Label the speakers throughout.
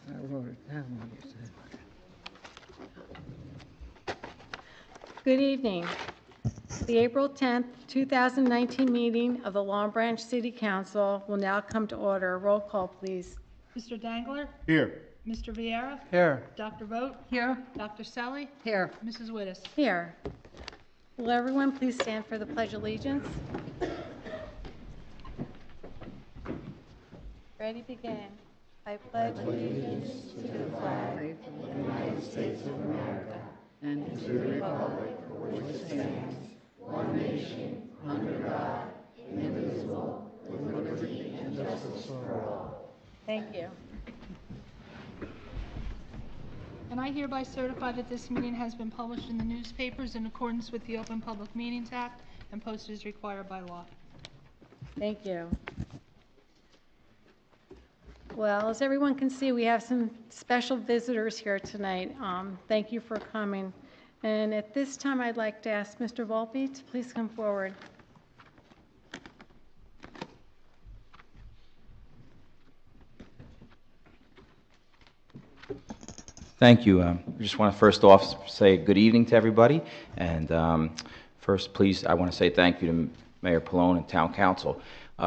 Speaker 1: I wrote it down when you said it.
Speaker 2: Good evening. The April 10th, 2019 meeting of the Long Branch City Council will now come to order. Roll call, please.
Speaker 3: Mr. Dangler?
Speaker 4: Here.
Speaker 3: Mr. Vieira?
Speaker 1: Here.
Speaker 3: Dr. Vogt?
Speaker 1: Here.
Speaker 3: Dr. Selly?
Speaker 1: Here.
Speaker 3: Mrs. Wittes?
Speaker 2: Here. Will everyone please stand for the Pledge of Allegiance? Ready, begin. I pledge allegiance to the flag of the United States of America and to the republic for which it stands, one nation, under God, indivisible, with liberty and justice for all. Thank you.
Speaker 3: And I hereby certify that this meeting has been published in the newspapers in accordance with the Open Public Meetings Act and posted as required by law.
Speaker 2: Thank you. Well, as everyone can see, we have some special visitors here tonight. Thank you for coming. And at this time, I'd like to ask Mr. Volpe to please come forward.
Speaker 5: Thank you. I just want to first off say good evening to everybody. And first, please, I want to say thank you to Mayor Pallone and Town Council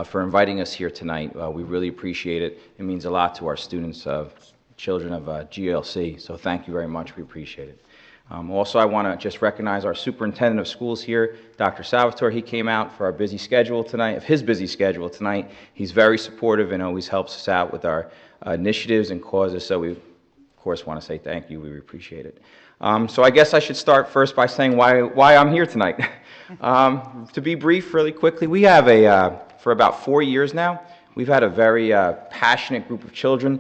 Speaker 5: for inviting us here tonight. We really appreciate it. It means a lot to our students, children of GLC. So thank you very much. We appreciate it. Also, I want to just recognize our superintendent of schools here, Dr. Salvatore. He came out for our busy schedule tonight, his busy schedule tonight. He's very supportive and always helps us out with our initiatives and causes. So we, of course, want to say thank you. We appreciate it. So I guess I should start first by saying why I'm here tonight. To be brief, really quickly, we have for about 4 years now, we've had a very passionate group of children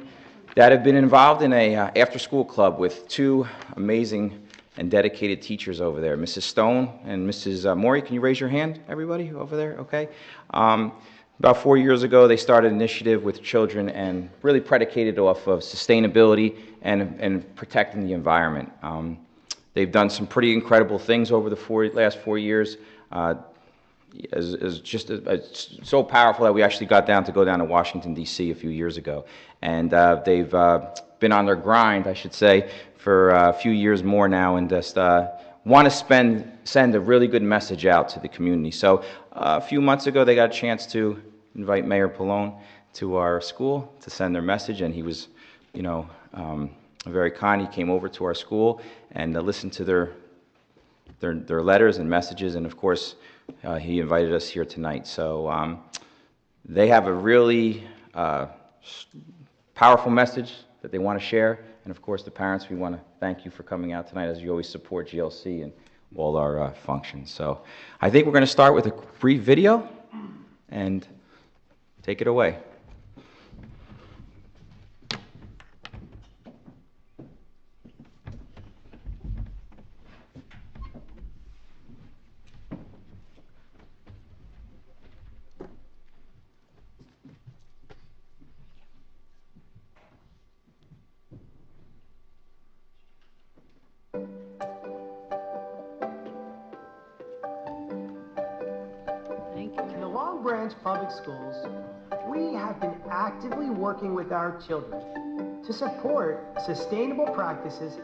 Speaker 5: that have been involved in a after-school club with two amazing and dedicated teachers over there, Mrs. Stone and Mrs. Maury. Can you raise your hand, everybody over there? Okay. About 4 years ago, they started an initiative with children and really predicated off of sustainability and protecting the environment. They've done some pretty incredible things over the last 4 years. It's so powerful that we actually got to go down to Washington, D.C. a few years ago. And they've been on their grind, I should say, for a few years more now, and just want to send a really good message out to the community. So a few months ago, they got a chance to invite Mayor Pallone to our school to send their message, and he was, very kind. He came over to our school and listened to their letters and messages, and of course, he invited us here tonight. So they have a really powerful message that they want to share. And of course, the parents, we want to thank you for coming out tonight, as you always support GLC and all our functions. So I think we're going to start with a brief video and take it away.
Speaker 6: In the Long Branch Public Schools, we have been actively working with our children to support sustainable practices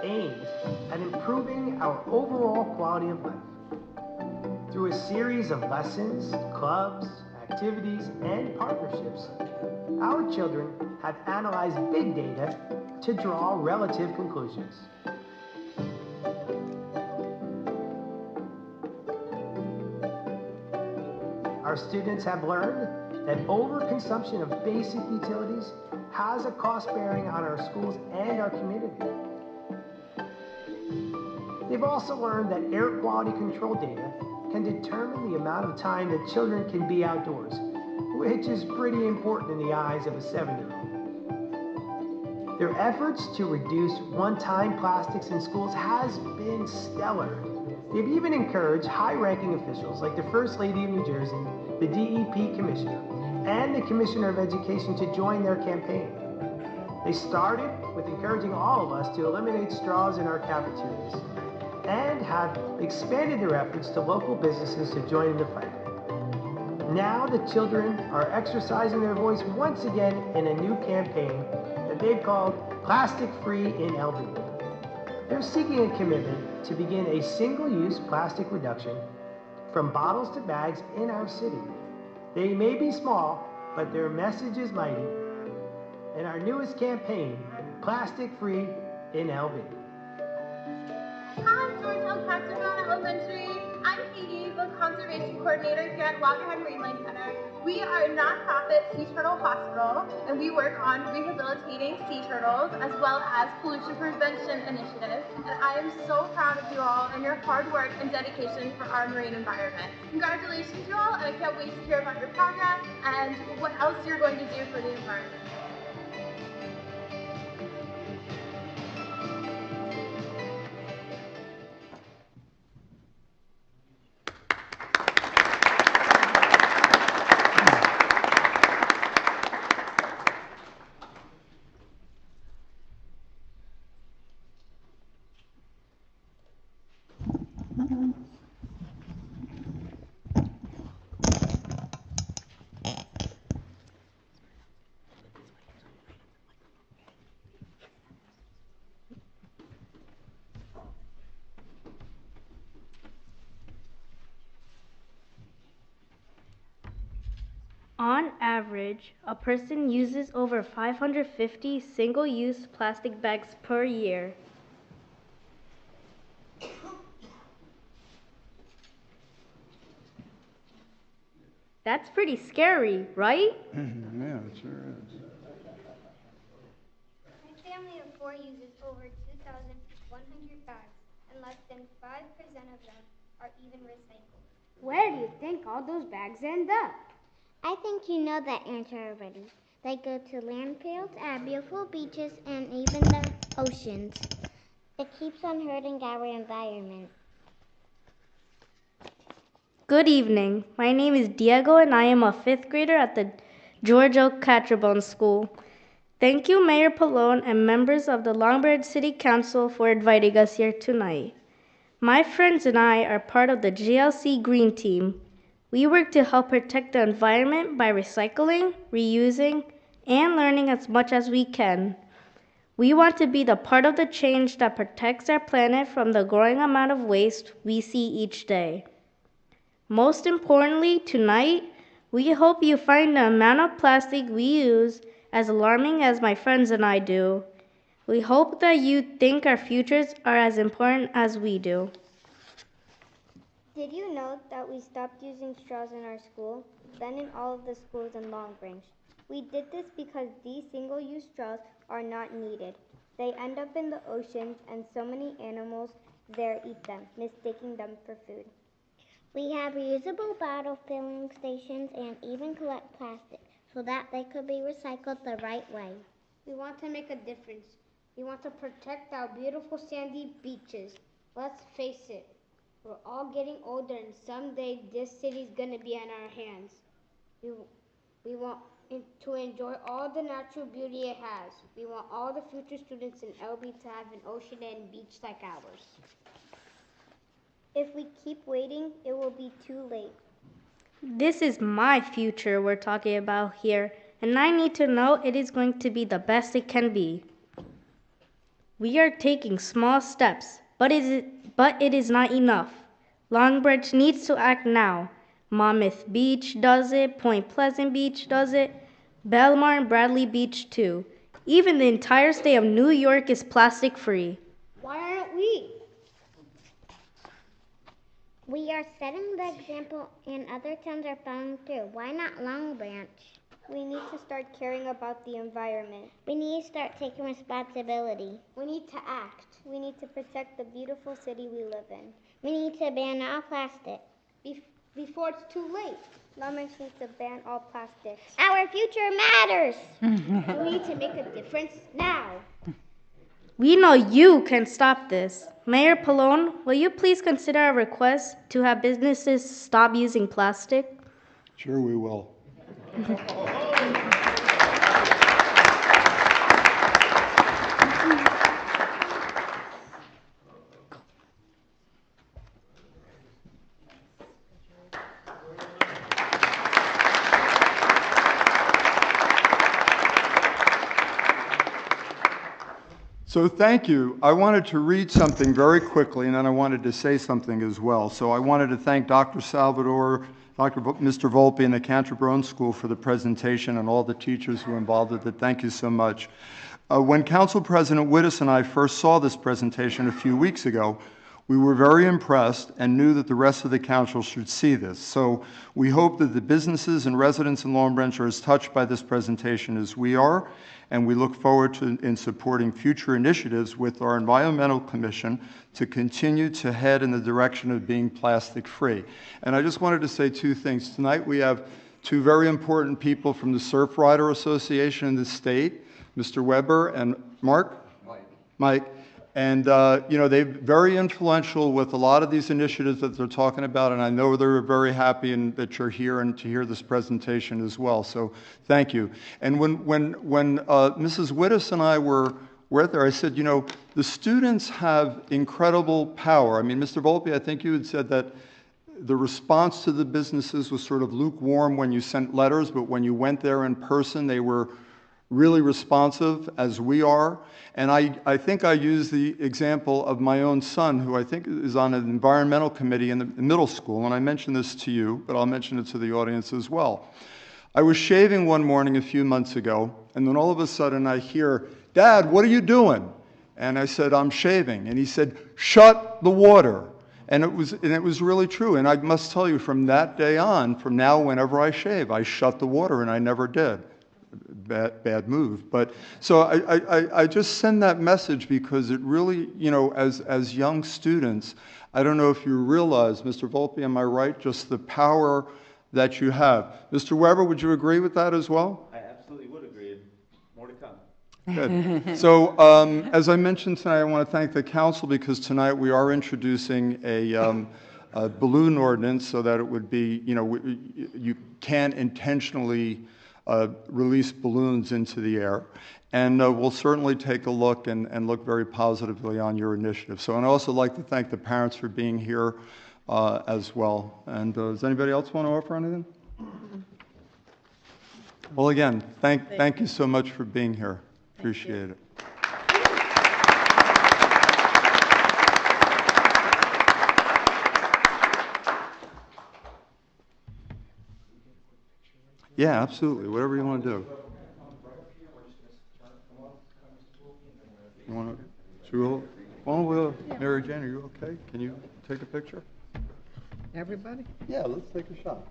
Speaker 6: aimed at improving our overall quality of life. Through a series of lessons, clubs, activities, and partnerships, our children have analyzed big data to draw relative conclusions. Our students have learned that overconsumption of basic utilities has a cost bearing on our schools and our community. They've also learned that air quality control data can determine the amount of time that children can be outdoors, which is pretty important in the eyes of a 7-year-old. Their efforts to reduce one-time plastics in schools has been stellar. They've even encouraged high-ranking officials like the First Lady of New Jersey, the DEP Commissioner, and the Commissioner of Education to join their campaign. They started with encouraging all of us to eliminate straws in our cafeterias and have expanded their efforts to local businesses to join in the fight. Now the children are exercising their voice once again in a new campaign that that they've called Plastic Free in LB. They're seeking a commitment to begin a single-use plastic reduction from bottles to bags in our city. They may be small, but their message is mighty. And our newest campaign, Plastic Free in LB.
Speaker 4: Hi, Georgetown Cacturone Elementary. I'm Katie, the Conservation Coordinator here at Loggerhead Marine Life Center. We are a nonprofit sea turtle hospital, and we work on rehabilitating sea turtles as well as pollution prevention initiatives. And I am so proud of you all and your hard work and dedication for our marine environment. Congratulations, you all, and I can't wait to hear about your progress and what else you're going to do for the environment.
Speaker 7: On average, a person uses over 550 single-use plastic bags per year. That's pretty scary, right?
Speaker 8: Yeah, it sure is.
Speaker 9: My family of 4 uses over 2,100 bags, and less than 5% of them are even recycled.
Speaker 10: Where do you think all those bags end up?
Speaker 11: I think you know that answer already. They go to landfills, our beautiful beaches, and even the oceans. It keeps on hurting our environment.
Speaker 7: Good evening. My name is Diego, and I am a 5th grader at the George Oak Cacturone School. Thank you, Mayor Pallone and members of the Longbridge City Council for inviting us here tonight. My friends and I are part of the GLC Green Team. We work to help protect the environment by recycling, reusing, and learning as much as we can. We want to be the part of the change that protects our planet from the growing amount of waste we see each day. Most importantly, tonight, we hope you find the amount of plastic we use as alarming as my friends and I do. We hope that you think our futures are as important as we do.
Speaker 9: Did you know that we stopped using straws in our school, then in all of the schools in Long Branch? We did this because these single-use straws are not needed. They end up in the oceans, and so many animals there eat them, mistaking them for food.
Speaker 11: We have reusable bottle filling stations and even collect plastic so that they could be recycled the right way.
Speaker 10: We want to make a difference. We want to protect our beautiful sandy beaches. Let's face it, we're all getting older, and someday this city's gonna be in our hands. We want to enjoy all the natural beauty it has. We want all the future students in LB to have an ocean and beach like ours.
Speaker 9: If we keep waiting, it will be too late.
Speaker 7: This is my future we're talking about here, and I need to know it is going to be the best it can be. We are taking small steps, but it is not enough. Longbridge needs to act now. Monmouth Beach does it, Point Pleasant Beach does it, Belmar and Bradley Beach too. Even the entire state of New York is plastic free.
Speaker 10: Why aren't we?
Speaker 11: We are setting the example and other towns are following through. Why not Long Branch?
Speaker 9: We need to start caring about the environment.
Speaker 11: We need to start taking responsibility.
Speaker 10: We need to act.
Speaker 9: We need to protect the beautiful city we live in.
Speaker 11: We need to ban all plastic.
Speaker 10: Before it's too late.
Speaker 9: Long Branch needs to ban all plastics.
Speaker 11: Our future matters.
Speaker 10: We need to make a difference now.
Speaker 7: We know you can stop this. Mayor Pallone, will you please consider our request to have businesses stop using plastic?
Speaker 8: Sure we will. So thank you. I wanted to read something very quickly, and then I wanted to say something as well. So I wanted to thank Dr. Salvador, Mr. Volpe, and the Canterbury School for the presentation, and all the teachers who were involved with it. Thank you so much. When Council President Wittes and I first saw this presentation a few weeks ago, we were very impressed and knew that the rest of the council should see this. So we hope that the businesses and residents in Long Branch are as touched by this presentation as we are, and we look forward to in supporting future initiatives with our Environmental Commission to continue to head in the direction of being plastic-free. And I just wanted to say two things. Tonight we have two very important people from the Surf Rider Association in the state, Mr. Weber and Mike. And, you know, they're very influential with a lot of these initiatives that they're talking about, and I know they're very happy that you're here and to hear this presentation as well. So thank you. And when Mrs. Wittes and I were there, I said, you know, the students have incredible power. I mean, Mr. Volpe, I think you had said that the response to the businesses was sort of lukewarm when you sent letters, but when you went there in person, they were really responsive, as we are. And I think I used the example of my own son, who I think is on an environmental committee in the middle school, and I mentioned this to you, but I'll mention it to the audience as well. I was shaving one morning a few months ago, and then all of a sudden I hear, "Dad, what are you doing?" And I said, "I'm shaving." And he said, "Shut the water." And it was really true. And I must tell you, from that day on, from now, whenever I shave, I shut the water, and I never did. Bad move. But so I just send that message because it really, you know, as young students, I don't know if you realize, Mr. Volpe, am I right, just the power that you have. Mr. Weber, would you agree with that as well?
Speaker 12: I absolutely would agree. More to come.
Speaker 8: Good. So as I mentioned tonight, I want to thank the council because tonight we are introducing a balloon ordinance so that it would be, you know, you can't intentionally release balloons into the air. And we'll certainly take a look and look very positively on your initiative. So I'd also like to thank the parents for being here as well. And does anybody else want to offer anything? Well, again, thank you so much for being here. Appreciate it. Yeah, absolutely. Whatever you want to do. You want to? Mary Jane, are you okay? Can you take a picture?
Speaker 2: Everybody?
Speaker 8: Yeah, let's take a shot.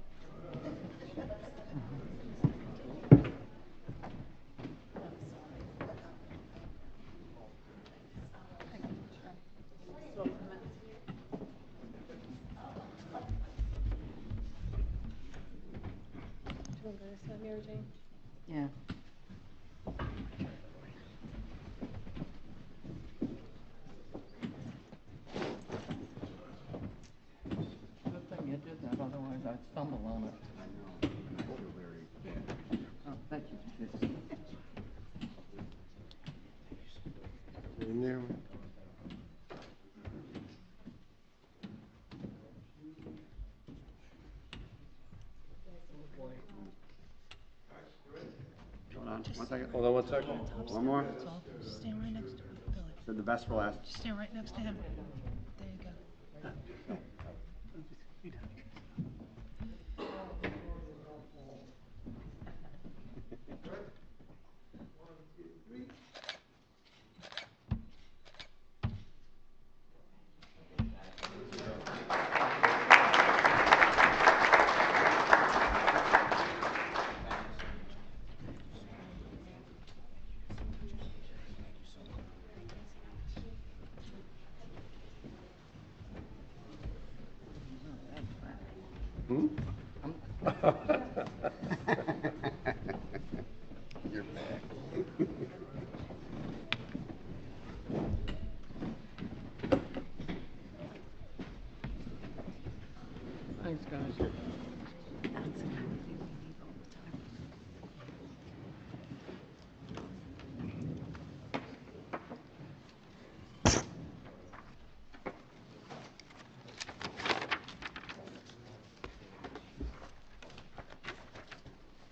Speaker 3: Mary Jane?
Speaker 2: Yeah. Good thing you did that, otherwise I'd stumble on it. Oh, thank you.
Speaker 8: In there.
Speaker 12: Hold on, 1 second. Hold on 1 second. One more.
Speaker 3: Just stand right next to him, Billy.
Speaker 12: Said the best for last.
Speaker 3: Just stand right next to him. There you go.
Speaker 12: You're back.
Speaker 2: Thanks, guys.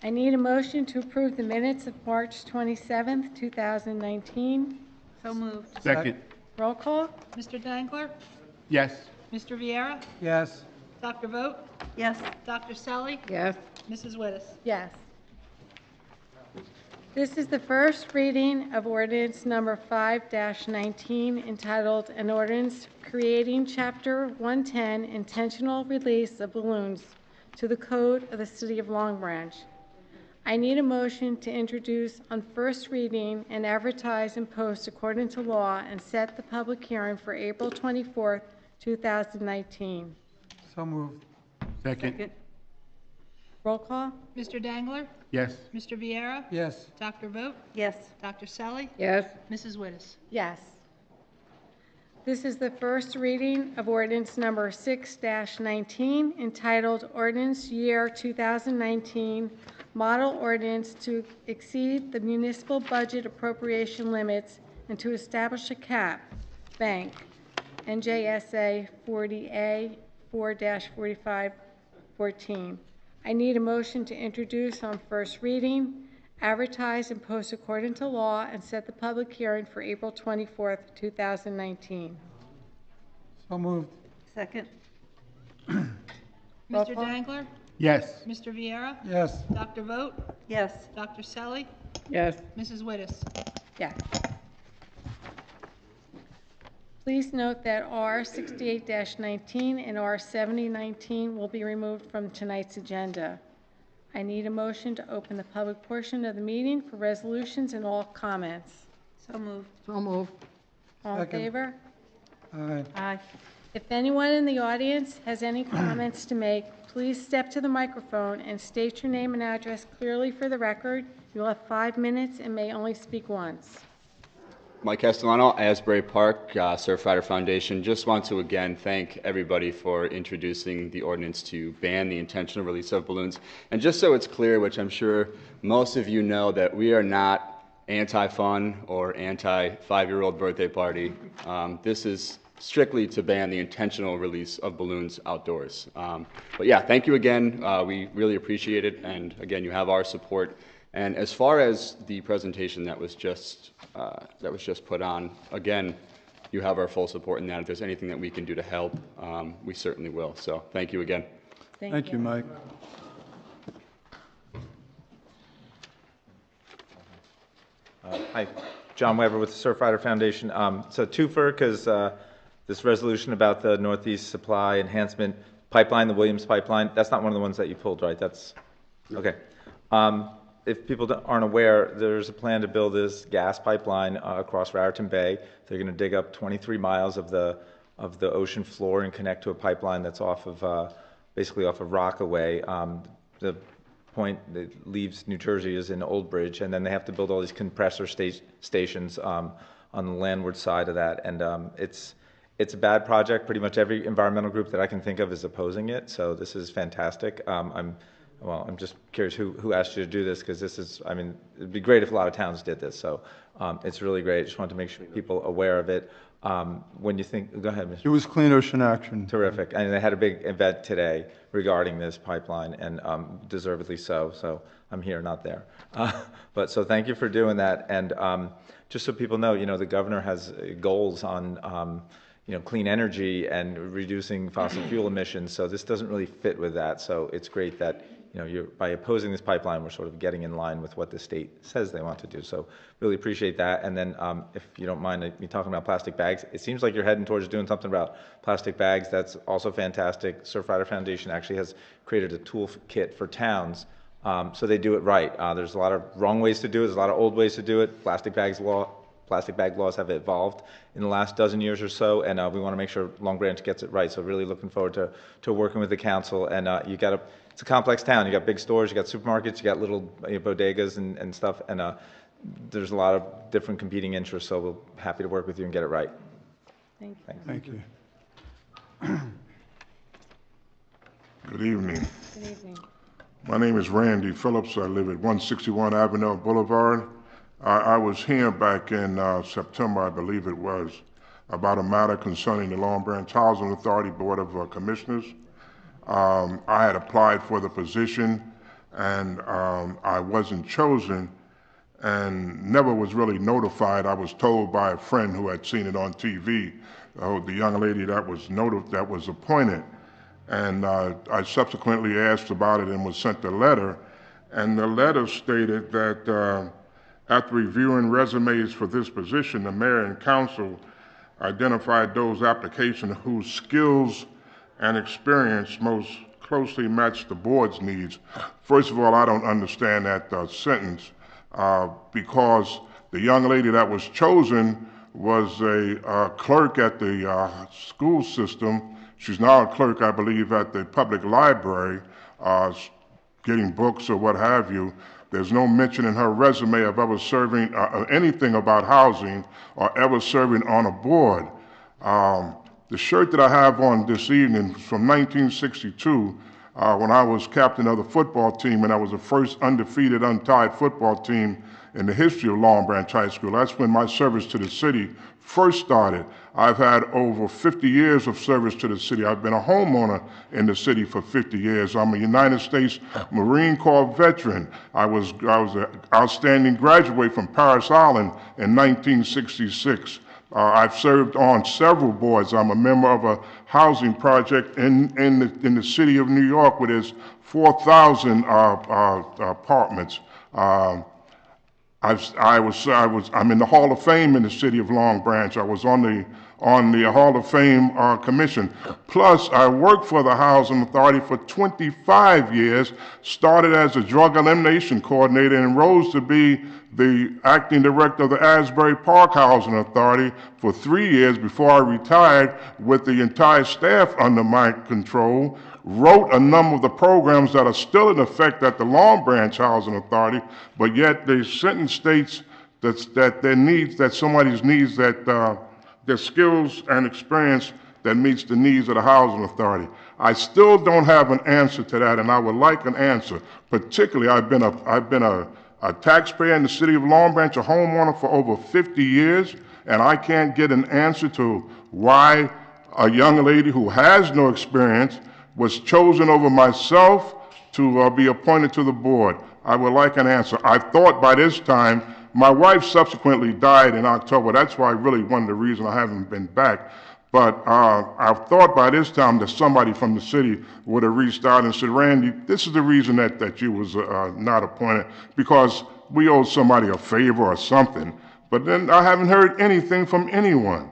Speaker 13: I need a motion to approve the minutes of March 27th, 2019.
Speaker 3: So moved.
Speaker 12: Second.
Speaker 3: Roll call. Mr. Dangler?
Speaker 12: Yes.
Speaker 3: Mr. Viera?
Speaker 6: Yes.
Speaker 3: Dr. Vogt?
Speaker 2: Yes.
Speaker 3: Dr. Selly?
Speaker 2: Yes.
Speaker 3: Mrs. Wittes?
Speaker 14: Yes. This is the first reading of ordinance number 5-19 entitled An Ordinance Creating Chapter 110 Intentional Release of Balloons to the Code of the City of Long Branch. I need a motion to introduce on first reading and advertise and post according to law and set the public hearing for April 24th, 2019.
Speaker 6: So moved.
Speaker 12: Second.
Speaker 14: Roll call?
Speaker 3: Mr. Dangler?
Speaker 12: Yes.
Speaker 3: Mr. Viera?
Speaker 6: Yes.
Speaker 3: Dr. Vogt?
Speaker 2: Yes.
Speaker 3: Dr. Selly?
Speaker 2: Yes.
Speaker 3: Mrs. Wittes?
Speaker 14: Yes. This is the first reading of ordinance number 6-19 entitled Ordinance Year 2019 Model Ordinance to exceed the municipal budget appropriation limits and to establish a cap, bank, NJSA 40A 4-4514. I need a motion to introduce on first reading, advertise and post according to law, and set the public hearing for April 24th, 2019.
Speaker 6: So moved.
Speaker 2: Second.
Speaker 3: Mr. Dangler?
Speaker 12: Yes.
Speaker 3: Mr. Viera?
Speaker 6: Yes.
Speaker 3: Dr. Vogt?
Speaker 2: Yes.
Speaker 3: Dr. Selly?
Speaker 2: Yes.
Speaker 3: Mrs. Wittes?
Speaker 14: Yes. Please note that R 68-19 and R 70-19 will be removed from tonight's agenda. I need a motion to open the public portion of the meeting for resolutions and all comments.
Speaker 2: So moved. So moved.
Speaker 14: All in
Speaker 6: Second.
Speaker 14: favor?
Speaker 6: Aye.
Speaker 2: Aye.
Speaker 14: If anyone in the audience has any comments to make, please step to the microphone and state your name and address clearly for the record. You'll have 5 minutes and may only speak once.
Speaker 15: Mike Castellano, Asbury Park, Surfrider Foundation. Just want to again thank everybody for introducing the ordinance to ban the intentional release of balloons. And just so it's clear, which I'm sure most of you know, that we are not anti-fun or anti-5-year-old birthday party. This is strictly to ban the intentional release of balloons outdoors. But yeah, thank you again. We really appreciate it. And again, you have our support. And as far as the presentation that was just put on, again, you have our full support in that. If there's anything that we can do to help, we certainly will. So thank you again.
Speaker 6: Thank you, Mike.
Speaker 16: Hi, John Weber with the Surfrider Foundation. So twofer, because this resolution about the Northeast Supply Enhancement Pipeline, the Williams Pipeline, that's not one of the ones that you pulled, right? That's, okay. If people aren't aware, there's a plan to build this gas pipeline across Raritan Bay. They're going to dig up 23 miles of the ocean floor and connect to a pipeline that's off of, basically off of Rockaway. The point that leaves New Jersey is in Old Bridge, and then they have to build all these compressor stations on the landward side of that. And it's a bad project. Pretty much every environmental group that I can think of is opposing it. So this is fantastic. I'm just curious who asked you to do this, because this is, I mean, it'd be great if a lot of towns did this. So it's really great. Just wanted to make sure people are aware of it. When you think, go ahead, Mr.
Speaker 8: It was Clean Ocean Action.
Speaker 16: Terrific. And they had a big event today regarding this pipeline, and deservedly so. So I'm here, not there. But so thank you for doing that. And just so people know, the governor has goals on clean energy and reducing fossil fuel emissions. So this doesn't really fit with that. So it's great that by opposing this pipeline, we're sort of getting in line with what the state says they want to do. So really appreciate that. And then if you don't mind me talking about plastic bags, it seems like you're heading towards doing something about plastic bags. That's also fantastic. Surfrider Foundation actually has created a toolkit for towns, so they do it right. There's a lot of wrong ways to do it. There's a lot of old ways to do it. Plastic bag laws have evolved in the last dozen years or so, and we want to make sure Long Branch gets it right. So really looking forward to working with the council. And it's a complex town. You got big stores, you got supermarkets, you got little bodegas and stuff, and there's a lot of different competing interests. So we're happy to work with you and get it right.
Speaker 14: Thank you.
Speaker 8: Thank you.
Speaker 17: Good evening.
Speaker 14: Good evening.
Speaker 17: My name is Randy Phillips. I live at 161 Avenel Boulevard. I was here back in September, I believe it was, about a matter concerning the Long Branch Housing Authority Board of Commissioners. I had applied for the position, and I wasn't chosen. and never was really notified. I was told by a friend who had seen it on TV, the young lady that was appointed. And I subsequently asked about it and was sent a letter. And the letter stated that after reviewing resumes for this position, the mayor and council identified those applications whose skills and experience most closely match the board's needs. First of all, I don't understand that sentence because the young lady that was chosen was a clerk at the school system. She's now a clerk, I believe, at the public library, getting books or what have you. There's no mention in her resume of ever serving anything about housing or ever serving on a board. The shirt that I have on this evening is from 1962 when I was captain of the football team, and I was the first undefeated, untied football team in the history of Long Branch High School. That's when my service to the city first started. I've had over 50 years of service to the city. I've been a homeowner in the city for 50 years. I'm a United States Marine Corps veteran. I was an outstanding graduate from Paris Island in 1966. I've served on several boards. I'm a member of a housing project in the city of New York where there's 4,000 apartments. I'm in the Hall of Fame in the city of Long Branch. I was on the Hall of Fame commission. Plus, I worked for the Housing Authority for 25 years, started as a drug elimination coordinator and rose to be the acting director of the Asbury Park Housing Authority for 3 years before I retired with the entire staff under my control. Wrote a number of the programs that are still in effect at the Long Branch Housing Authority, but yet the sentence states that their needs, that somebody's needs, that their skills and experience that meets the needs of the Housing Authority. I still don't have an answer to that, and I would like an answer. Particularly, I've been a taxpayer in the city of Long Branch, a homeowner for over 50 years, and I can't get an answer to why a young lady who has no experience was chosen over myself to be appointed to the board. I would like an answer. I thought by this time, my wife subsequently died in October. That's why really one of the reasons I haven't been back. But I thought by this time that somebody from the city would have reached out and said, Randy, this is the reason that you was not appointed, because we owe somebody a favor or something. But then I haven't heard anything from anyone.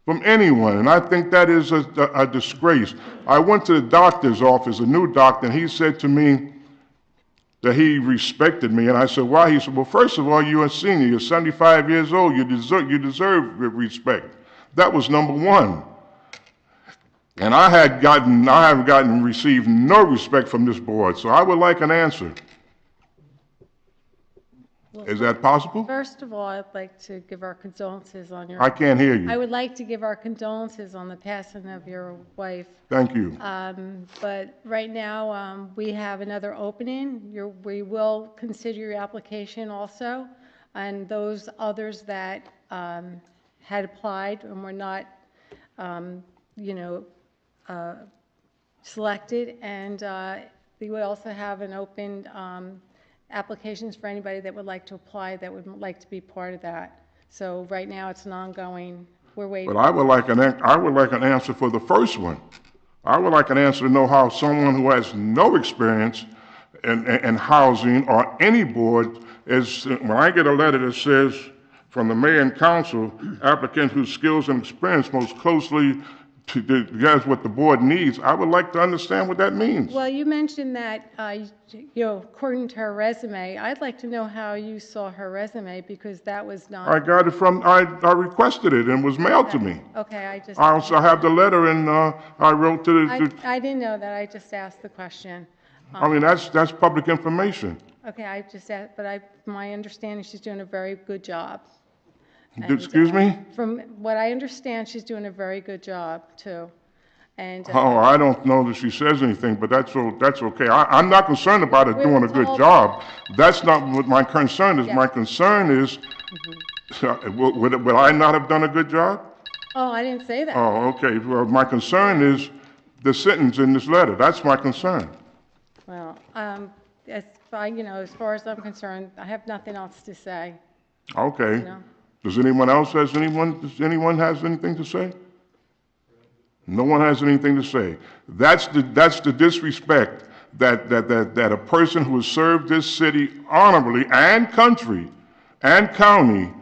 Speaker 17: And I think that is a disgrace. I went to the doctor's office, a new doctor, and he said to me that he respected me, and I said, why? He said, well, first of all, you're a senior, you're 75 years old, you deserve respect. That was number one. And I have received no respect from this board, so I would like an answer. Is that possible?
Speaker 14: First of all, I'd like to give our condolences on your...
Speaker 17: I can't hear you.
Speaker 14: I would like to give our condolences on the passing of your wife.
Speaker 17: Thank you.
Speaker 14: But right now, we have another opening. We will consider your application also, and those others that had applied and were not, selected. And we will also have an open applications for anybody that would like to apply, that would like to be part of that. So right now it's an ongoing, we're waiting.
Speaker 17: But I would like an answer for the first one. I would like an answer to know how someone who has no experience in housing or any board is, when I get a letter that says from the mayor and council, applicant whose skills and experience most closely together what the board needs, I would like to understand what that means.
Speaker 14: Well, you mentioned that, according to her resume, I'd like to know how you saw her resume, because that was not...
Speaker 17: I got it from, I requested it and it was mailed to me.
Speaker 14: Okay,
Speaker 17: I also have the letter, and I wrote to the...
Speaker 14: I didn't know that, I just asked the question.
Speaker 17: I mean, that's public information.
Speaker 14: Okay, I just asked, but my understanding, she's doing a very good job.
Speaker 17: Excuse me?
Speaker 14: From what I understand, she's doing a very good job, too. And
Speaker 17: I don't know that she says anything, but that's okay. I'm not concerned about her doing a good job. That's not what my concern is. Yeah. My concern is, would I not have done a good job?
Speaker 14: Oh, I didn't say that.
Speaker 17: Oh, okay. Well, my concern is the sentence in this letter. That's my concern.
Speaker 14: Well, as far as I'm concerned, I have nothing else to say.
Speaker 17: Okay.
Speaker 14: You know?
Speaker 17: Does anyone has anything to say? No one has anything to say. That's the disrespect that a person who has served this city honorably and country and county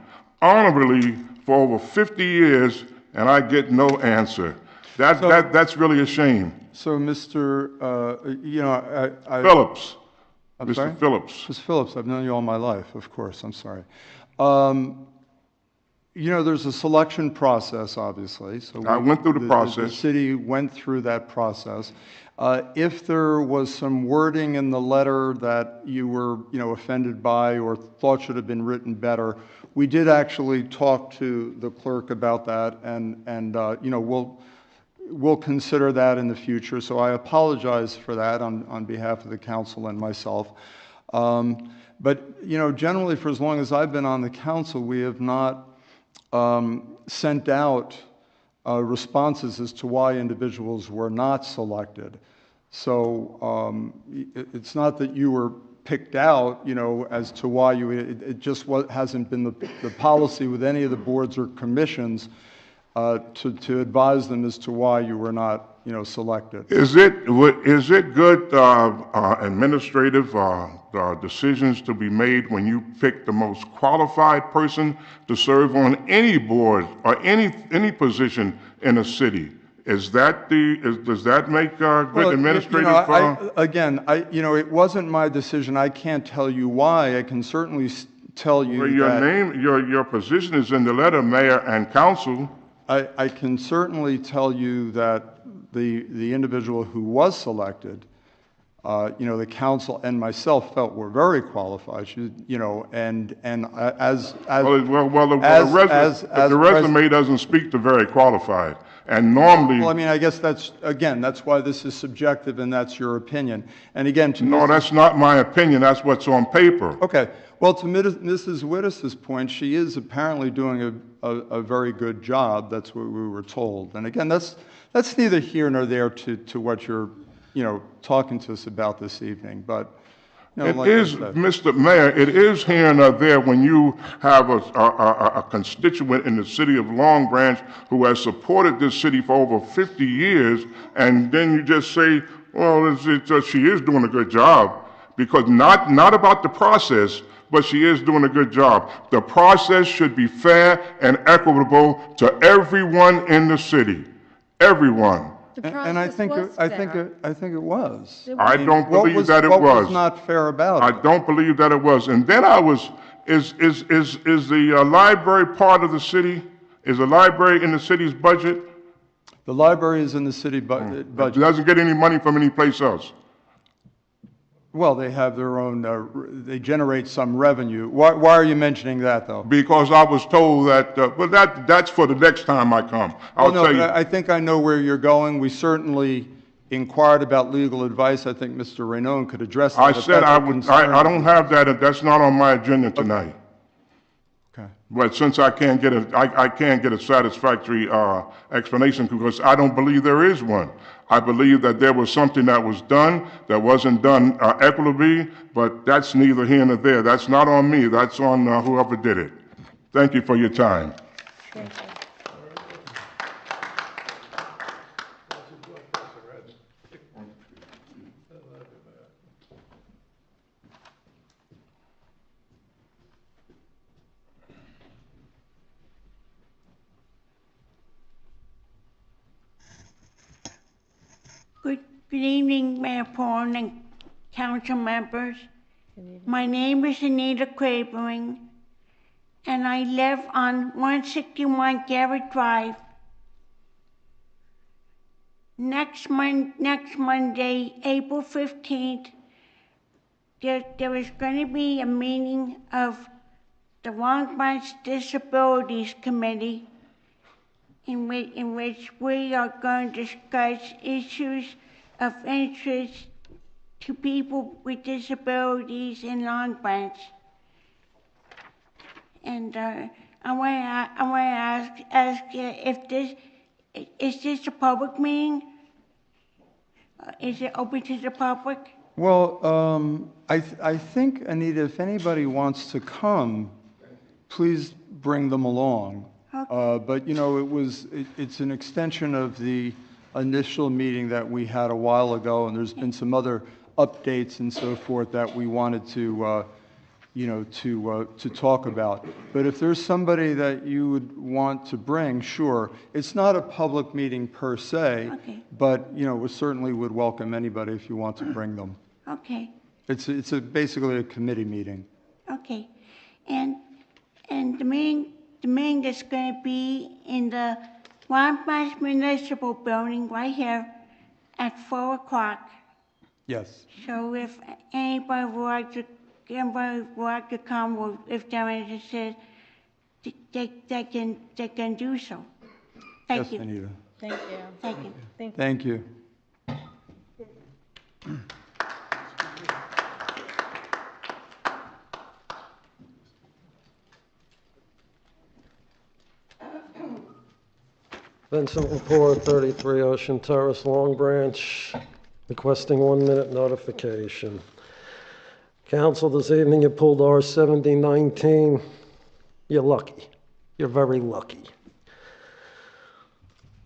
Speaker 17: honorably for over 50 years, and I get no answer. That's really a shame.
Speaker 8: So, Mr.
Speaker 17: Phillips.
Speaker 8: I'm
Speaker 17: Mr.
Speaker 8: sorry?
Speaker 17: Phillips.
Speaker 8: Mr. Phillips, I've known you all my life, of course, I'm sorry. There's a selection process, obviously. So
Speaker 17: I went through the process.
Speaker 8: The city went through that process. If there was some wording in the letter that you were, offended by or thought should have been written better, we did actually talk to the clerk about that, and we'll consider that in the future. So I apologize for that on behalf of the council and myself. But generally, for as long as I've been on the council, we have not sent out responses as to why individuals were not selected. So it's not that you were picked out, as to why it just hasn't been the policy with any of the boards or commissions to advise them as to why you were not, selected.
Speaker 17: Is it good administrative decisions to be made when you pick the most qualified person to serve on any board or any position in a city? Does that make good administrative?
Speaker 8: Again, it wasn't my decision. I can't tell you why. I can certainly tell you
Speaker 17: your position is in the letter, Mayor and Council.
Speaker 8: I can certainly tell you that the individual who was selected, the council and myself felt were very qualified. The
Speaker 17: resume doesn't speak to very qualified, and normally.
Speaker 8: Well, I guess that's why this is subjective, and that's your opinion. And again,
Speaker 17: that's not my opinion. That's what's on paper.
Speaker 8: Okay. Well, to Mrs. Wittes' point, she is apparently doing a very good job. That's what we were told. And again, that's neither here nor there to what you're, talking to us about this evening. But
Speaker 17: Mr. Mayor, it is here and there when you have a constituent in the city of Long Branch who has supported this city for over 50 years, and then you just say, well, she is doing a good job, because not about the process, but she is doing a good job. The process should be fair and equitable to everyone in the city. Everyone.
Speaker 8: And I think it was.
Speaker 17: I don't believe that it was.
Speaker 8: What was not fair about it?
Speaker 17: I don't believe that it was. And then is the library part of the city? Is the library in the city's budget?
Speaker 8: The library is in the city budget.
Speaker 17: It doesn't get any money from any place else.
Speaker 8: Well, they have their own, they generate some revenue. Why are you mentioning that, though?
Speaker 17: Because I was told that, that's for the next time I come. I'll tell you.
Speaker 8: I think I know where you're going. We certainly inquired about legal advice. I think Mr. Raynone could address that.
Speaker 17: I said I don't have that. That's not on my agenda tonight.
Speaker 8: Okay.
Speaker 17: But since I can't get a satisfactory explanation, because I don't believe there is one. I believe that there was something that was done that wasn't done equitably, but that's neither here nor there. That's not on me. That's on whoever did it. Thank you for your time.
Speaker 14: Thank you.
Speaker 18: Good evening, Mayor Paul and council members. My name is Anita Cravering, and I live on 161 Garrett Drive. Next Monday, April 15th, there is going to be a meeting of the Long Branch Disabilities Committee in which we are going to discuss issues of interest to people with disabilities in Long Branch. And I want to ask if is this a public meeting? Is it open to the public?
Speaker 8: Well, I think, Anita, if anybody wants to come, please bring them along. But, you know, it's an extension of the initial meeting that we had a while ago, and there's been some other updates and so forth that we wanted to, to talk about. But if there's somebody that you would want to bring, sure. It's not a public meeting per se, but, you know, we certainly would welcome anybody if you want to bring them.
Speaker 18: Okay,
Speaker 8: It's basically a committee meeting.
Speaker 18: okay. And the meeting is going to be in the Long Branch Municipal Building right here at 4 o'clock.
Speaker 8: Yes.
Speaker 18: So if anybody would like to come, or if they're interested, they can do so. Thank
Speaker 8: Yes,
Speaker 18: you.
Speaker 8: Anita.
Speaker 14: Thank you.
Speaker 18: Thank you.
Speaker 8: Thank you.
Speaker 19: Vincent Lepore, 33 Ocean Terrace, Long Branch, requesting 1-minute notification. Council, this evening you pulled R-7019. You're lucky. You're very lucky.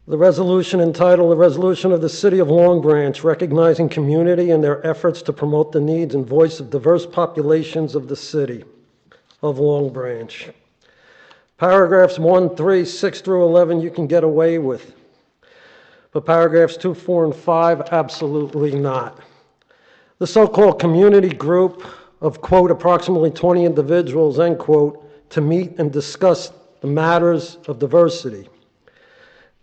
Speaker 19: The resolution entitled, "The Resolution of the City of Long Branch Recognizing Community and Their Efforts to Promote the Needs and Voice of Diverse Populations of the City of Long Branch." Paragraphs 1, 3, 6 through 11 you can get away with. But paragraphs 2, 4, and 5, absolutely not. The so-called community group of, quote, approximately 20 individuals, end quote, to meet and discuss the matters of diversity.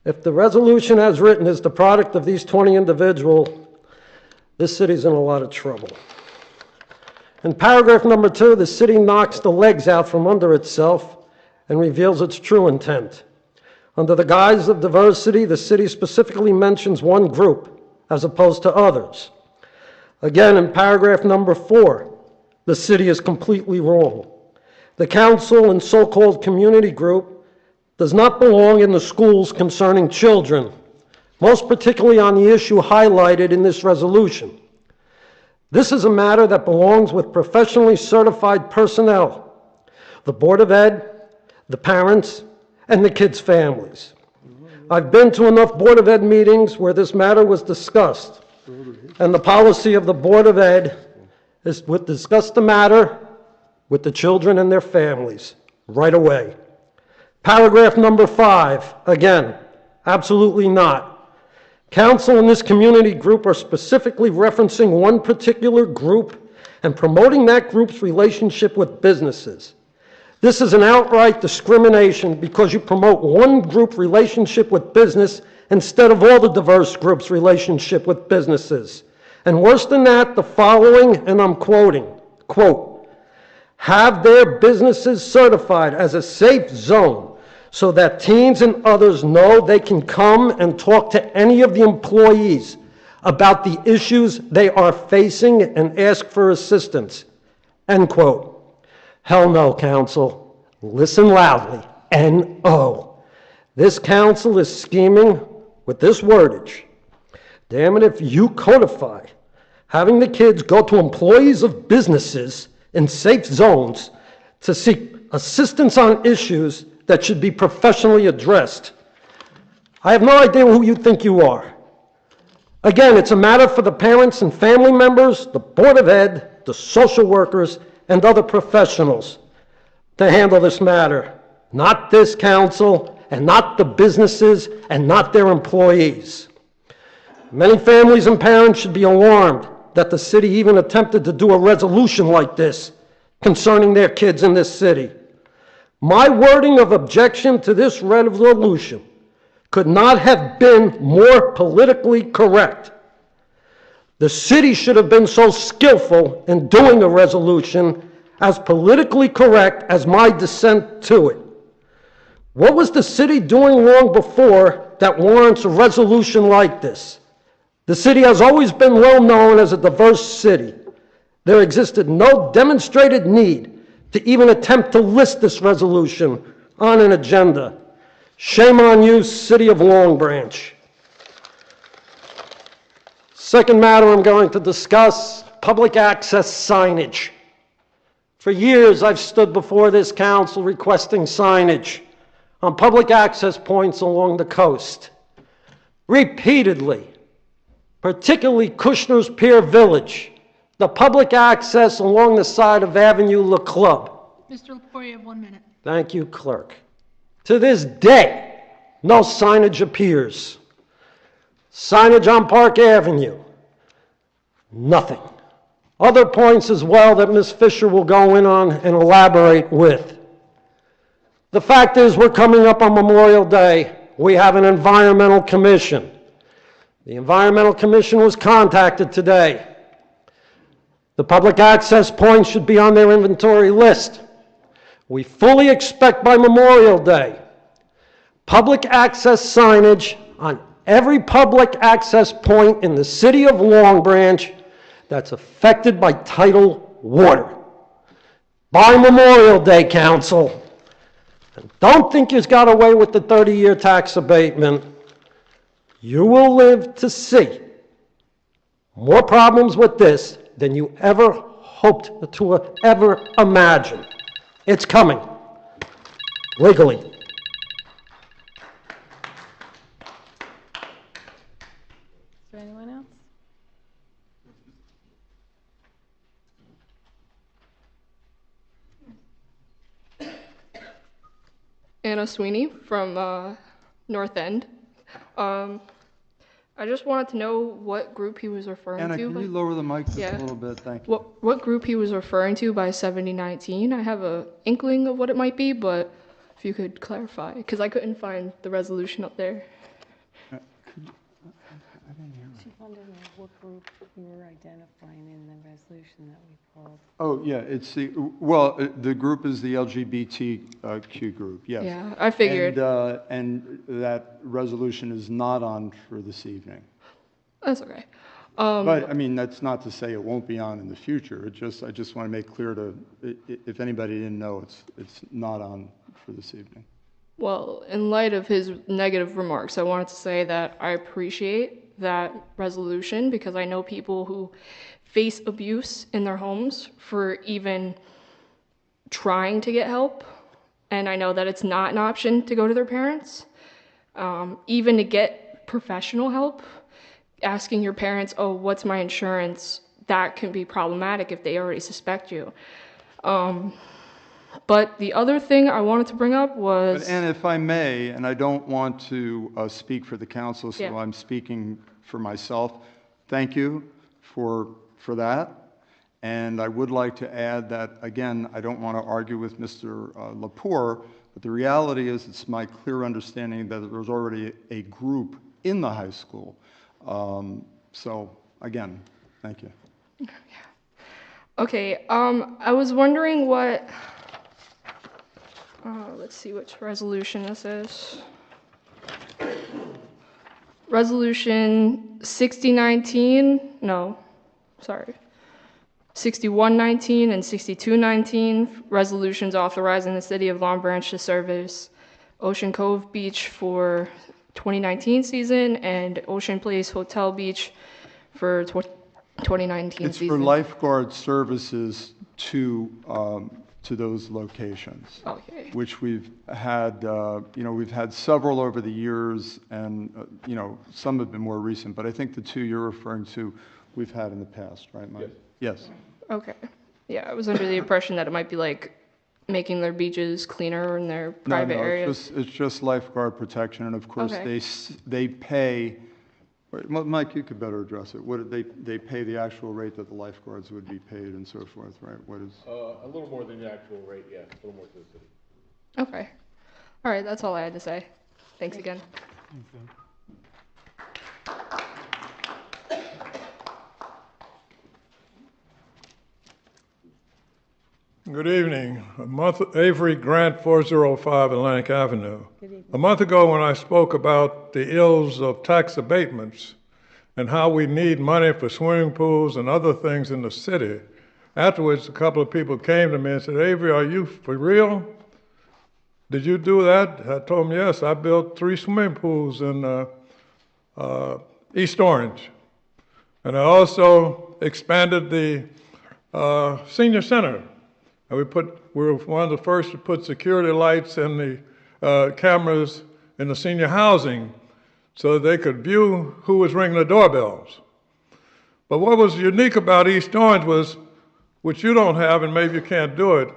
Speaker 19: If the resolution as written is the product of these 20 individuals, this city's in a lot of trouble. In paragraph number 2, the city knocks the legs out from under itself and reveals its true intent. Under the guise of diversity, the city specifically mentions one group as opposed to others. Again, in paragraph number 4, the city is completely wrong. The council and so-called community group does not belong in the schools concerning children, most particularly on the issue highlighted in this resolution. This is a matter that belongs with professionally certified personnel, the Board of Ed, the parents, and the kids' families. I've been to enough Board of Ed meetings where this matter was discussed, and the policy of the Board of Ed is to discuss the matter with the children and their families right away. Paragraph number 5, again, absolutely not. Council and this community group are specifically referencing one particular group and promoting that group's relationship with businesses. This is an outright discrimination because you promote one group relationship with business instead of all the diverse groups' relationship with businesses. And worse than that, the following, and I'm quoting, quote, "have their businesses certified as a safe zone so that teens and others know they can come and talk to any of the employees about the issues they are facing and ask for assistance," end quote. Hell no, council. Listen loudly. N-O. This council is scheming with this wordage. Damn it, if you codify having the kids go to employees of businesses in safe zones to seek assistance on issues that should be professionally addressed. I have no idea who you think you are. Again, it's a matter for the parents and family members, the Board of Ed, the social workers, and other professionals to handle this matter, not this council, and not the businesses, and not their employees. Many families and parents should be alarmed that the city even attempted to do a resolution like this concerning their kids in this city. My wording of objection to this resolution could not have been more politically correct. The city should have been so skillful in doing a resolution as politically correct as my dissent to it. What was the city doing wrong before that warrants a resolution like this? The city has always been well known as a diverse city. There existed no demonstrated need to even attempt to list this resolution on an agenda. Shame on you, City of Long Branch. Second matter I'm going to discuss public access signage. For years, I've stood before this council requesting signage on public access points along the coast. Repeatedly, particularly Kushner's Pier Village, the public access along the side of Avenue Le Club.
Speaker 3: Mr. Lepore, you have 1 minute.
Speaker 19: Thank you, clerk. To this day, no signage appears. Signage on Park Avenue, nothing. Other points as well that Ms. Fisher will go in on and elaborate with. The fact is, we're coming up on Memorial Day. We have an environmental commission. The environmental commission was contacted today. The public access points should be on their inventory list. We fully expect by Memorial Day, public access signage on every public access point in the city of Long Branch that's affected by tidal water. By Memorial Day, Council. And don't think you've got away with the 30-year tax abatement. You will live to see more problems with this than you ever hoped to ever imagine. It's coming, legally.
Speaker 14: Is there anyone else?
Speaker 20: Anna Sweeney from North End. I just wanted to know what group he was referring
Speaker 8: Anna,
Speaker 20: to.
Speaker 8: can you lower the mic just
Speaker 20: Yeah.
Speaker 8: a little bit? Thank you.
Speaker 20: What group he was referring to by 7019? I have a inkling of what it might be, but if you could clarify, because I couldn't find the resolution up there.
Speaker 14: She wanted to know what group we were identifying in the resolution that we pulled.
Speaker 8: Oh, yeah, it's the group is the LGBTQ group, yes.
Speaker 20: Yeah, I figured.
Speaker 8: And that resolution is not on for this evening.
Speaker 20: That's okay.
Speaker 8: But, I mean, that's not to say it won't be on in the future. I just want to make clear to, if anybody didn't know, it's not on for this evening.
Speaker 20: Well, in light of his negative remarks, I wanted to say that I appreciate that resolution because I know people who face abuse in their homes for even trying to get help. And I know that it's not an option to go to their parents. Even to get professional help, asking your parents, oh, what's my insurance? That can be problematic if they already suspect you. But the other thing I wanted to bring up was...
Speaker 8: And if I may, and I don't want to speak for the council, so
Speaker 20: Yeah.
Speaker 8: I'm speaking for myself, thank you for that. And I would like to add that, again, I don't want to argue with Mr. Lepore, but the reality is it's my clear understanding that there's already a group in the high school. So, again, thank you.
Speaker 20: Okay, I was wondering what... let's see which resolution this is. Resolution 6019, no, sorry. 6119 and 6219, resolutions authorizing the city of Long Branch to service Ocean Cove Beach for 2019 season and Ocean Place Hotel Beach for 2019
Speaker 8: It's
Speaker 20: season.
Speaker 8: for lifeguard services to those locations.
Speaker 20: Okay.
Speaker 8: Which we've had, we've had several over the years, and, some have been more recent, but I think the two you're referring to, we've had in the past, right, Mike? Yes.
Speaker 20: Okay. Yeah, I was under the impression that it might be like making their beaches cleaner in their private areas.
Speaker 8: It's just lifeguard protection, and of course,
Speaker 20: Okay.
Speaker 8: they pay, Mike, you could better address it. What they pay the actual rate that the lifeguards would be paid and so forth, right? What is?
Speaker 21: A little more than the actual rate, yeah, a little more to the city.
Speaker 20: Okay. All right, that's all I had to say. Thanks again.
Speaker 22: Good evening. Avery Grant, 405 Atlantic Avenue. A month ago when I spoke about the ills of tax abatements and how we need money for swimming pools and other things in the city, afterwards a couple of people came to me and said, Avery, are you for real? Did you do that? I told them, yes, I built 3 swimming pools in East Orange. And I also expanded the senior center. And we were one of the first to put security lights and the cameras in the senior housing so they could view who was ringing the doorbells. But what was unique about East Orange was, which you don't have and maybe you can't do it,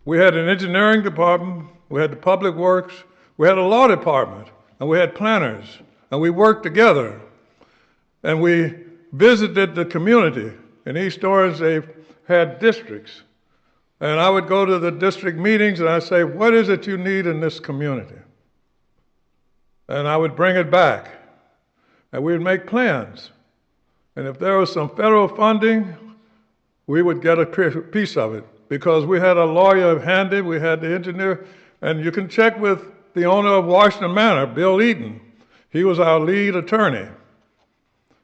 Speaker 22: we had an engineering department, we had the public works, we had a law department, and we had planners, and we worked together. And we visited the community. In East Orange, they had districts. And I would go to the district meetings and I'd say, what is it you need in this community? And I would bring it back. And we would make plans. And if there was some federal funding, we would get a piece of it. Because we had a lawyer handy, we had the engineer, and you can check with the owner of Washington Manor, Bill Eaton. He was our lead attorney.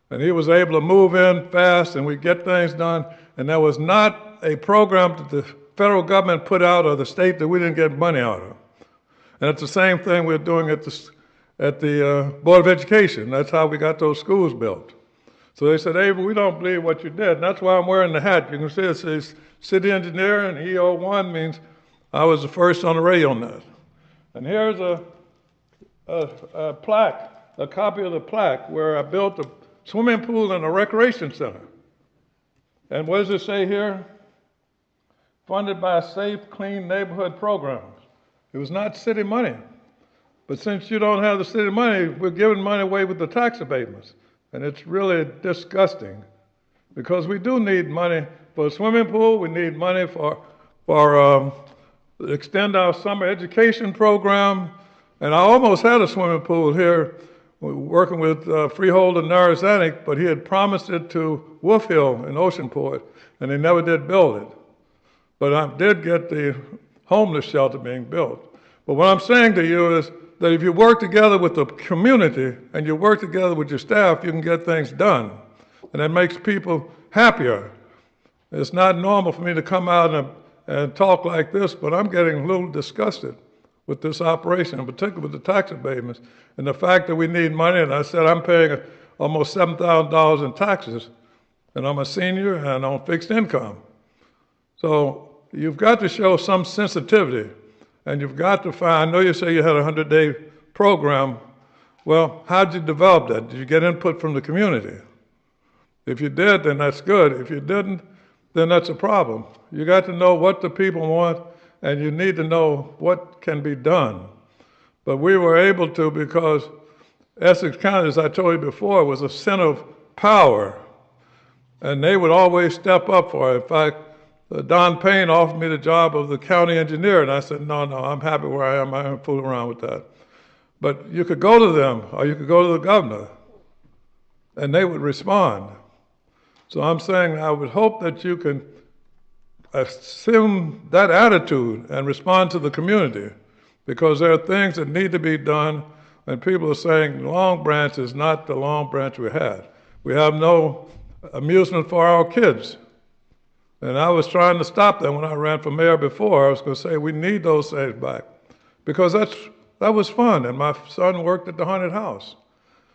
Speaker 22: And he was able to move in fast and we'd get things done. And there was not a program that the federal government put out or the state that we didn't get money out of. And it's the same thing we're doing at the Board of Education. That's how we got those schools built. So they said, hey, we don't believe what you did. And that's why I'm wearing the hat. You can see it says city engineer, and EO1 means I was the first on the radio on that. And here's a plaque, a copy of the plaque where I built a swimming pool and a recreation center. And what does it say here? Funded by Safe, Clean Neighborhood Programs. It was not city money. But since you don't have the city money, we're giving money away with the tax abatements. And it's really disgusting because we do need money for a swimming pool. We need money for extend our summer education program. And I almost had a swimming pool here working with Freehold and Narragansett, but he had promised it to Wolf Hill in Oceanport, and they never did build it. But I did get the homeless shelter being built. But what I'm saying to you is that if you work together with the community and you work together with your staff, you can get things done. And that makes people happier. It's not normal for me to come out and talk like this, but I'm getting a little disgusted with this operation, in particular with the tax abatements, and the fact that we need money. And I said I'm paying almost $7,000 in taxes, and I'm a senior and on fixed income. So you've got to show some sensitivity, and you've got to find, I know you say you had a 100-day program. Well, how did you develop that? Did you get input from the community? If you did, then that's good. If you didn't, then that's a problem. You got to know what the people want, and you need to know what can be done. But we were able to because Essex County, as I told you before, was a center of power, and they would always step up for it. In fact, Don Payne offered me the job of the county engineer, and I said, no, I'm happy where I am. I don't fool around with that. But you could go to them, or you could go to the governor, and they would respond. So I'm saying I would hope that you can assume that attitude and respond to the community, because there are things that need to be done, and people are saying Long Branch is not the Long Branch we had. We have no amusement for our kids. And I was trying to stop that when I ran for mayor before. I was going to say we need those things back, because that was fun, and my son worked at the haunted house.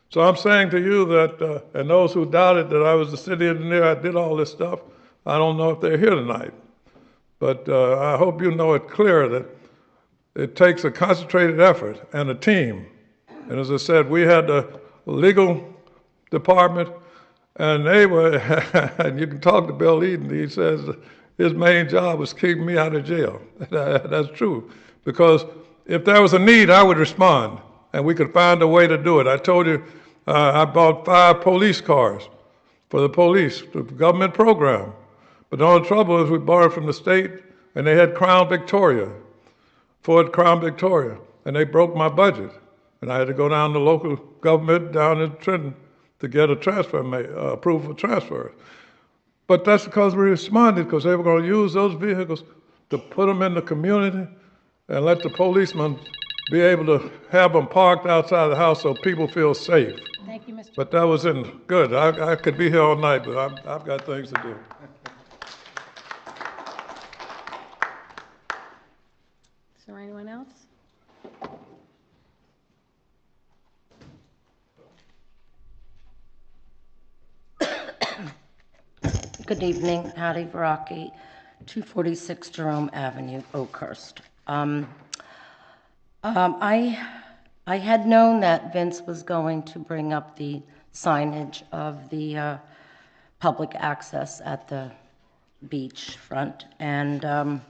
Speaker 22: So I'm saying to you that, and those who doubted that I was the city engineer, I did all this stuff, I don't know if they're here tonight. But I hope you know it clear that it takes a concentrated effort and a team. And as I said, we had the legal department, and they were, and you can talk to Bill Eden, he says his main job was keeping me out of jail. That's true, because if there was a need, I would respond, and we could find a way to do it. I told you, I bought 5 police cars for the police, the government program. But the only trouble is we borrowed from the state, and they had Crown Victoria, Ford Crown Victoria, and they broke my budget. And I had to go down to local government down in Trenton to get a transfer, approval for transfer. But that's because we responded, because they were going to use those vehicles to put them in the community and let the policemen be able to have them parked outside the house so people feel safe.
Speaker 3: Thank you, Mr.
Speaker 22: But that wasn't good. I could be here all night, but I've got things to do.
Speaker 14: Is there anyone else?
Speaker 1: Good evening, Patty Veracchi, 246 Jerome Avenue, Oakhurst. I had known that Vince was going to bring up the signage of the public access at the beach front, and I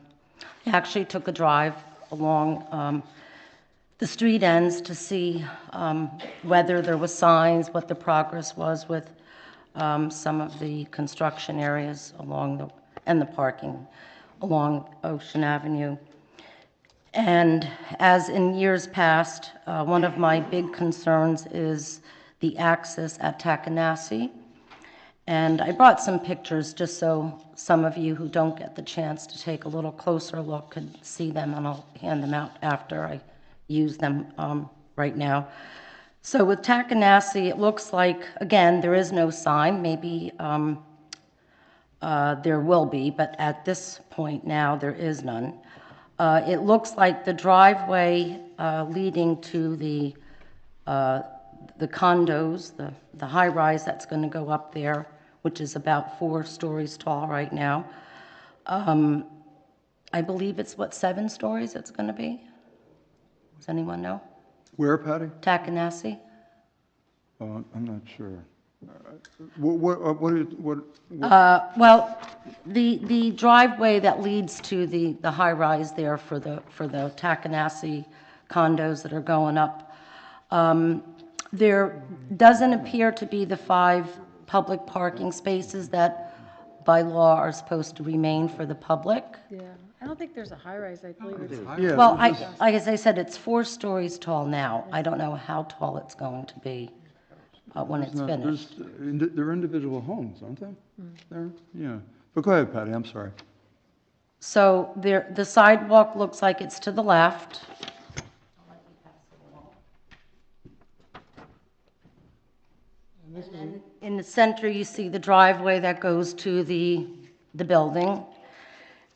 Speaker 1: actually took a drive along the street ends to see whether there were signs, what the progress was with some of the construction areas and the parking along Ocean Avenue. And as in years past, one of my big concerns is the access at Tackanassie. And I brought some pictures just so some of you who don't get the chance to take a little closer look could see them, and I'll hand them out after I use them right now. So with Tackanassie, it looks like, again, there is no sign. Maybe there will be, but at this point now, there is none. It looks like the driveway leading to the condos, the high-rise that's going to go up there, which is about 4 stories tall right now. I believe it's, 7 stories it's going to be? Does anyone know?
Speaker 8: Where, Patty?
Speaker 1: Tackanassie?
Speaker 8: Oh, I'm not sure. What
Speaker 1: Well, the driveway that leads to the high rise there for the Tackanassie condos that are going up, there doesn't appear to be the 5 public parking spaces that by law are supposed to remain for the public.
Speaker 14: Yeah, I don't think there's a high-rise, I believe it's...
Speaker 8: Yeah,
Speaker 1: Well, as I said, it's 4 stories tall now. I don't know how tall it's going to be when it's finished.
Speaker 8: They're individual homes, aren't they? There, yeah. But go ahead, Patty, I'm sorry.
Speaker 1: So the sidewalk looks like it's to the left. And then in the center, you see the driveway that goes to the building.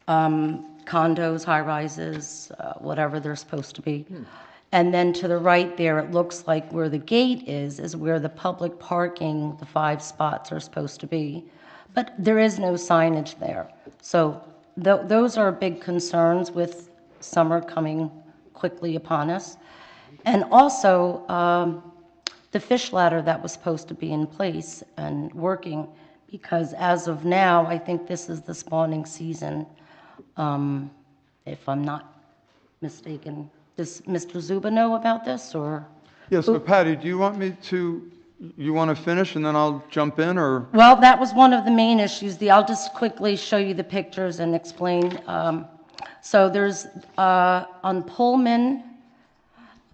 Speaker 1: Condos, high-rises, whatever they're supposed to be. And then to the right there, it looks like where the gate is where the public parking, the 5 spots are supposed to be. But there is no signage there. So those are big concerns with summer coming quickly upon us. And also, the fish ladder that was supposed to be in place and working, because as of now, I think this is the spawning season, if I'm not mistaken. Does Mr. Zuba know about this, or?
Speaker 8: Yes, but Patty, do you want me to, you want to finish and then I'll jump in, or?
Speaker 1: Well, that was one of the main issues. I'll just quickly show you the pictures and explain. So there's, on Pullman,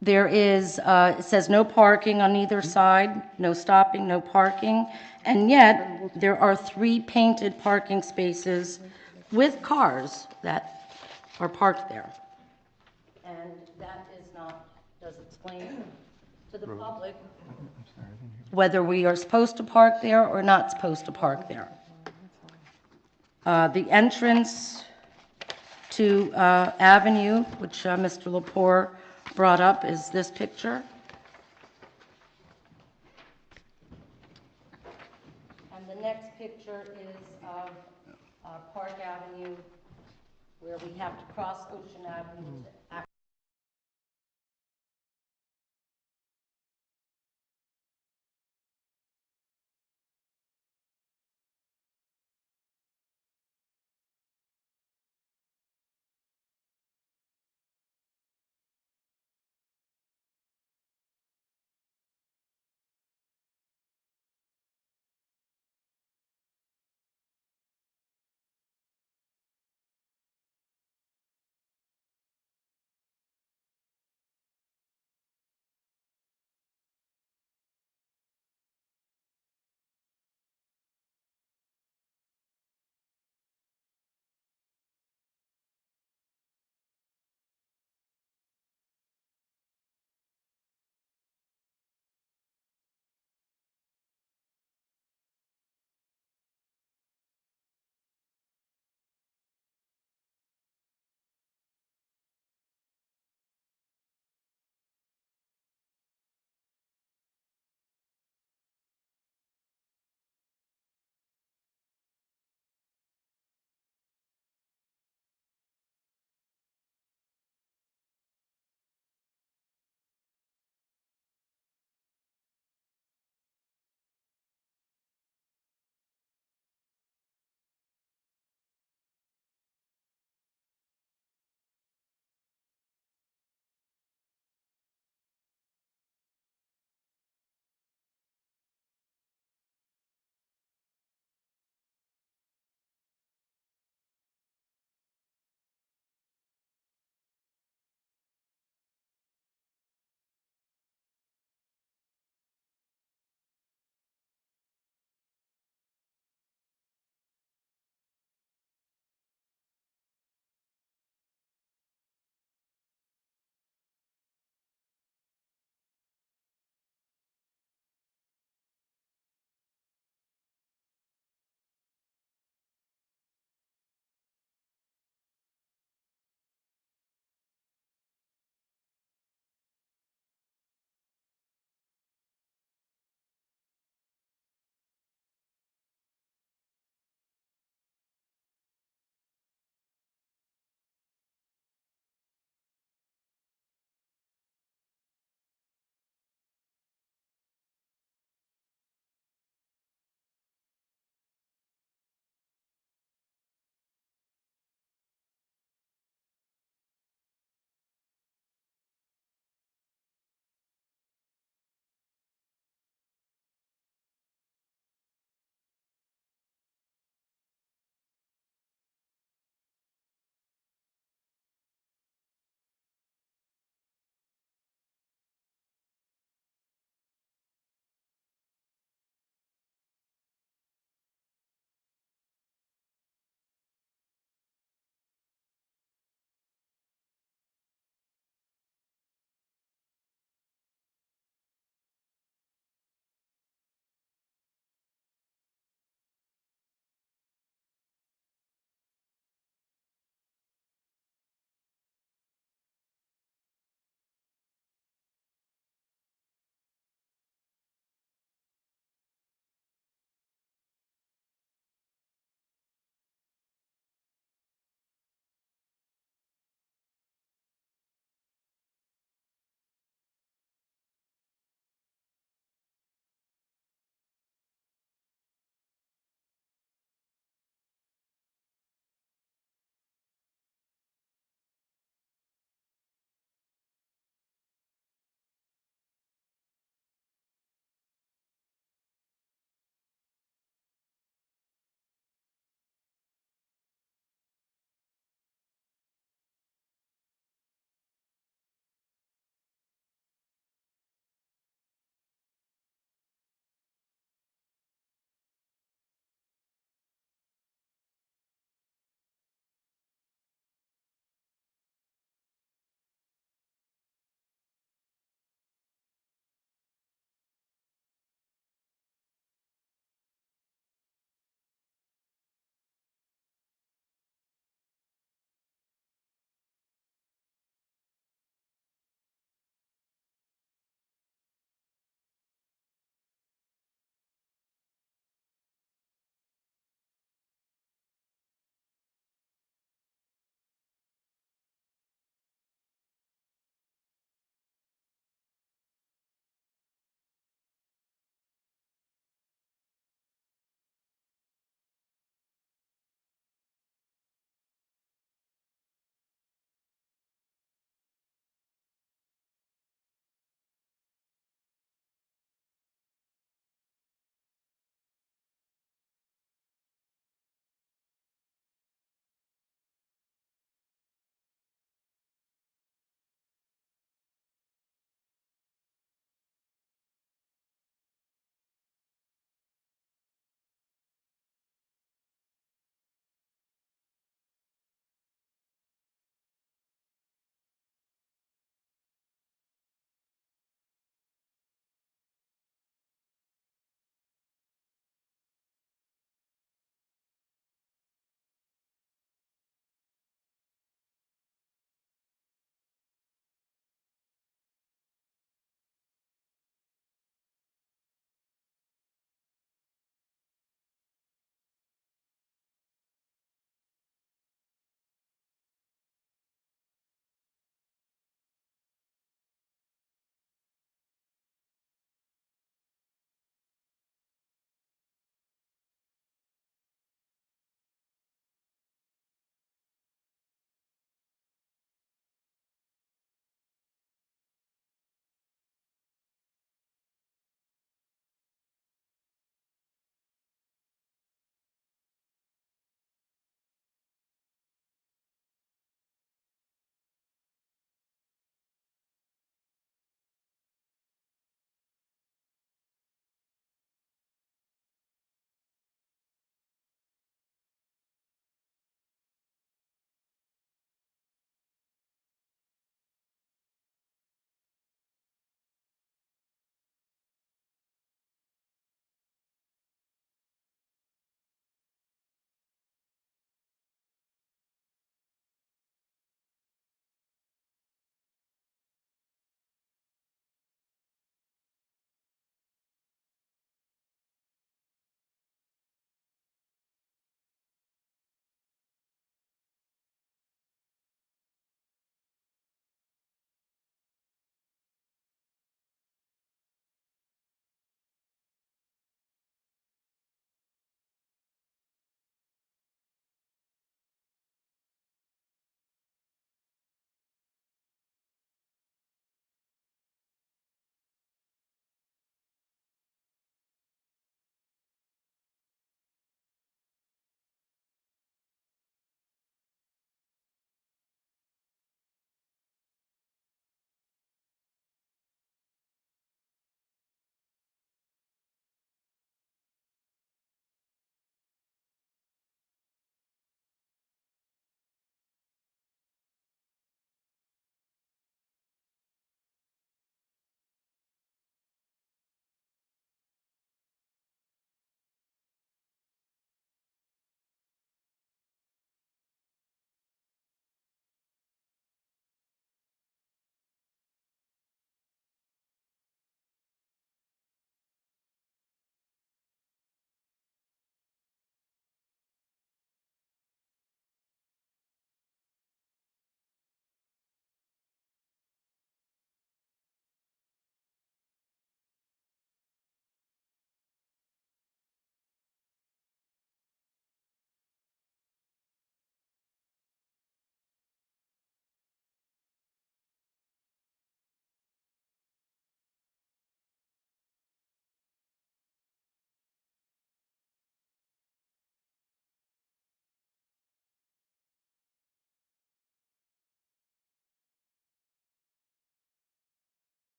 Speaker 1: there is, it says no parking on either side, no stopping, no parking, and yet there are 3 painted parking spaces with cars that are parked there. And that is not, does explain to the public whether we are supposed to park there or not supposed to park there. The entrance to Avenue, which Mr. Lepore brought up, is this picture. And the next picture is of Park Avenue, where we have to cross Ocean Avenue to